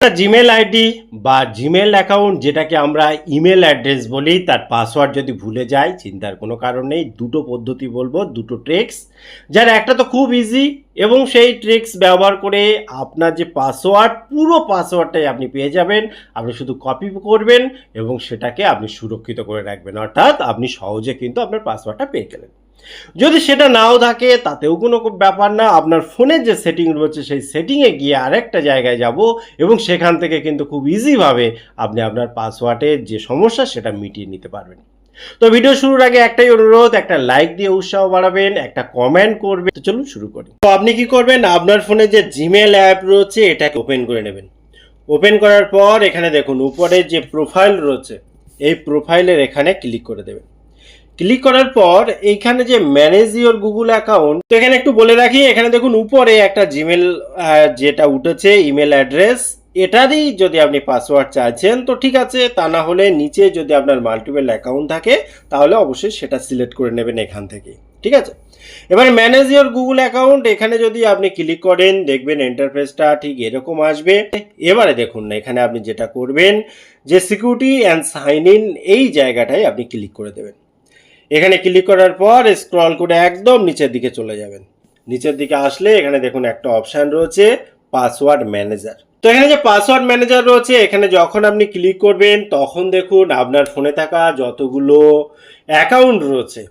একটা Gmail ID বা Gmail account যেটাকে আমরা ইমেল অ্যাড্রেস বলি, তার পাসওয়ার্ড যদি ভুলে যাই, চিন্তার কোনো কারণ নেই। দুটো পদ্ধতি বলবো, দুটো ট্রিক্স, যার একটা তো খুব ইজি, এবং সেই ট্রিক্স ব্যবহার করে আপনার যে পাসওয়ার্ড, পুরো পাসওয়ার্ডটাই আপনি পেয়ে যাবেন। আপনি শুধু কপি করবেন এবং সেটাকে আপনি সুরক্ষিত করে রাখবেন, অর্থাৎ আপনি সহজে কিন্তু আপনার পাসওয়ার্ডটা পেয়ে গেলেন। যদি সেটা নাও থাকে তাতেও কোনো ব্যাপার না, আপনার ফোনের যে সেটিং রয়েছে সেই সেটিংয়ে গিয়ে আরেকটা জায়গায় যাব এবং সেখান থেকে কিন্তু খুব ইজিভাবে আপনি আপনার পাসওয়ার্ডের যে সমস্যা সেটা মিটিয়ে নিতে পারবেন। তো ভিডিও শুরুর আগে একটাই অনুরোধ, একটা লাইক দিয়ে উৎসাহ বাড়াবেন, একটা কমেন্ট করবেন। তো চলুন শুরু করি। তো আপনি কি করবেন, আপনার ফোনে যে জিমেল অ্যাপ রয়েছে এটাকে ওপেন করে নেবেন। ওপেন করার পর এখানে দেখুন উপরে যে প্রোফাইল রয়েছে, এই প্রোফাইলের এখানে ক্লিক করে দেবেন। ক্লিক করার পর এইখানে যে ম্যানেজ ইওর গুগল অ্যাকাউন্ট, তো এখানে একটু বলে রাখি, এখানে দেখুন উপরে একটা জিমেল যেটা উঠেছে ইমেল অ্যাড্রেস, এটারই যদি আপনি পাসওয়ার্ড চাইছেন তো ঠিক আছে, তা না হলে নিচে যদি আপনার মাল্টিপল অ্যাকাউন্ট থাকে তাহলে অবশ্যই সেটা সিলেক্ট করে নেবেন এখান থেকে, ঠিক আছে। এবার ম্যানেজ ইওর গুগল অ্যাকাউন্ট, এখানে যদি আপনি ক্লিক করেন দেখবেন ইন্টারফেসটা ঠিক এরকম আসবে। এবারে দেখুন না, এখানে আপনি যেটা করবেন যে সিকিউরিটি অ্যান্ড সাইন ইন, এই জায়গাটায় আপনি ক্লিক করে দেবেন। এখানে ক্লিক করার পর স্ক্রল করে একদম নিচের দিকে চলে যাবেন। নিচের দিকে আসলে এখানে দেখুন একটা অপশান রয়েছে পাসওয়ার্ড ম্যানেজার। তো এখানে যে পাসওয়ার্ড ম্যানেজার রয়েছে, এখানে যখন আপনি ক্লিক করবেন তখন দেখুন আপনার ফোনে থাকা যতগুলো অ্যাকাউন্ট রয়েছে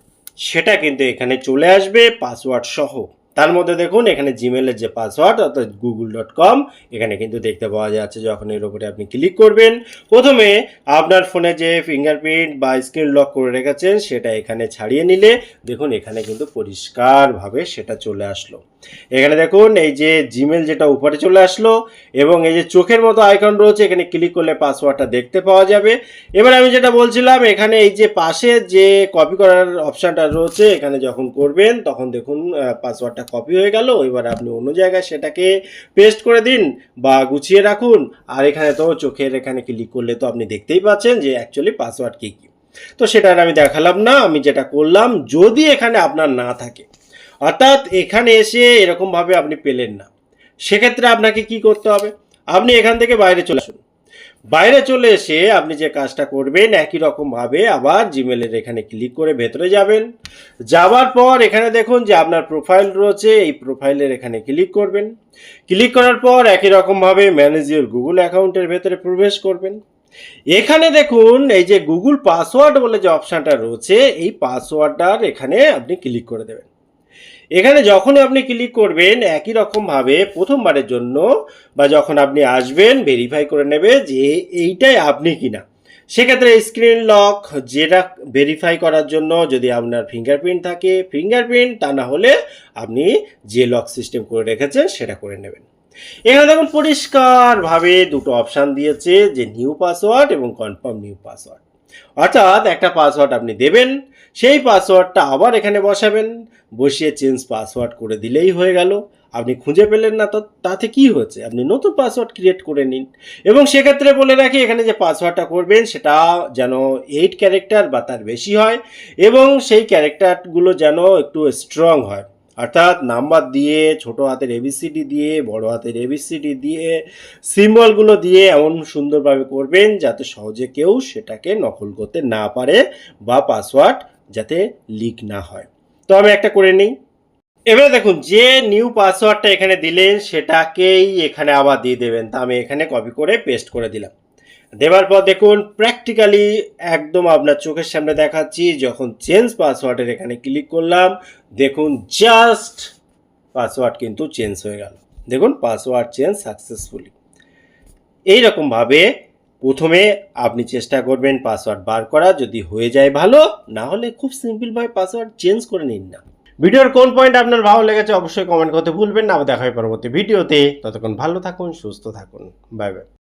সেটা কিন্তু এখানে চলে আসবে পাসওয়ার্ড সহ। তার মধ্যে দেখুন এখানে জিমেলের যে পাসওয়ার্ড অর্থাৎ google.com এখানে কিন্তু দেখতে পাওয়া যাচ্ছে। যখন এর উপরে আপনি ক্লিক করবেন, প্রথমে আপনার ফোনে যে ফিঙ্গারপ্রিন্ট বা স্ক্রিন লক করে রেখেছেন সেটা এখানে ছাড়িয়ে নিলে দেখুন এখানে কিন্তু পরিষ্কারভাবে সেটা চলে আসলো। এখানে দেখুন এই যে জিমেল যেটা উপরে চলে আসলো এবং এই যে চোখের মতো আইকন রয়েছে, এখানে ক্লিক করলে পাসওয়ার্ডটা দেখতে পাওয়া যাবে। এবার আমি যেটা বলছিলাম, এখানে এই যে পাশে যে কপি করার অপশানটা রয়েছে এখানে যখন করবেন তখন দেখুন পাসওয়ার্ডটা কপি হয়ে গেল। এবার আপনি অন্য জায়গায় সেটাকে পেস্ট করে দিন বা গুছিয়ে রাখুন। আর এখানে তো চোখের এখানে ক্লিক করলে তো আপনি দেখতেই পাচ্ছেন যে অ্যাকচুয়ালি পাসওয়ার্ড কী কী। তো সেটা আমি দেখালাম না, আমি যেটা করলাম, যদি এখানে আপনার না থাকে, অর্থাৎ এখানে এসে এরকমভাবে আপনি পেলেন না, সেক্ষেত্রে আপনাকে কি করতে হবে, আপনি এখান থেকে বাইরে চলে আসুন। বাইরে চলে এসে আপনি যে কাজটা করবেন একই রকমভাবে আবার জিমেলের এখানে ক্লিক করে ভেতরে যাবেন। যাওয়ার পর এখানে দেখুন যে আপনার প্রোফাইল রয়েছে, এই প্রোফাইলের এখানে ক্লিক করবেন। ক্লিক করার পর একই রকমভাবে ম্যানেজ ইওর গুগল অ্যাকাউন্টের ভেতরে প্রবেশ করবেন। এখানে দেখুন এই যে গুগল পাসওয়ার্ড বলে যে অপশানটা রয়েছে, এই পাসওয়ার্ডটার এখানে আপনি ক্লিক করে দেবেন। এখানে যখনই আপনি ক্লিক করবেন একই রকমভাবে প্রথমবারের জন্য বা যখন আপনি আসবেন ভেরিফাই করে নেবে যে এইটাই আপনি কিনা। সেক্ষেত্রে স্ক্রিন লক যেটা ভেরিফাই করার জন্য যদি আপনার ফিঙ্গারপ্রিন্ট থাকে ফিঙ্গারপ্রিন্ট, তা না হলে আপনি যে লক সিস্টেম করে রেখেছেন সেটা করে নেবেন। এখানে দেখুন পরিষ্কারভাবে দুটো অপশান দিয়েছে, যে নিউ পাসওয়ার্ড এবং কনফার্ম নিউ পাসওয়ার্ড। অর্থাৎ একটা পাসওয়ার্ড আপনি দেবেন, সেই পাসওয়ার্ডটা আবার এখানে বসাবেন, বসিয়ে চেঞ্জ পাসওয়ার্ড করে দিলেই হয়ে গেল। আপনি খুঁজে পেলেন না তো তাতে কি হয়েছে, আপনি নতুন পাসওয়ার্ড ক্রিয়েট করে নিন। এবং সেক্ষেত্রে বলে রাখি এখানে যে পাসওয়ার্ডটা করবেন সেটা যেন 8 ক্যারেক্টার বা তার বেশি হয় এবং সেই ক্যারেক্টারগুলো যেন একটু স্ট্রং হয়, অর্থাৎ নাম্বার দিয়ে, ছোট হাতের এবিসিডি দিয়ে, বড় হাতের এবিসিডি দিয়ে, সিম্বলগুলো দিয়ে এমন সুন্দরভাবে করবেন যাতে সহজে কেউ সেটাকে নকল করতে না পারে বা পাসওয়ার্ড যাতে লিক না হয়। তো আমি একটা করে নিই। এবারে দেখুন যে নিউ পাসওয়ার্ডটা এখানে দিলেন সেটাকেই এখানে আবার দিয়ে দেবেন। তা আমি এখানে কপি করে পেস্ট করে দিলাম। দেওয়ার পর দেখুন প্র্যাকটিক্যালি একদম আপনার চোখের সামনে দেখাচ্ছি, যখন চেঞ্জ পাসওয়ার্ডের এখানে ক্লিক করলাম দেখুন জাস্ট পাসওয়ার্ড কিন্তু চেঞ্জ হয়ে গেল। দেখুন পাসওয়ার্ড চেঞ্জ সাকসেসফুলি। এইরকমভাবে প্রথমে আপনি চেষ্টা করবেন পাসওয়ার্ড বার করা, যদি হয়ে যায় ভালো, না হলে খুব সিম্পলভাবে পাসওয়ার্ড চেঞ্জ করে নিন না। ভিডিওর কোন পয়েন্ট আপনার ভালো লেগেছে অবশ্যই কমেন্ট করতে ভুলবেন না। আবার দেখা হয় পরবর্তী ভিডিওতে, ততক্ষণ ভালো থাকুন, সুস্থ থাকুন, বাই বাই।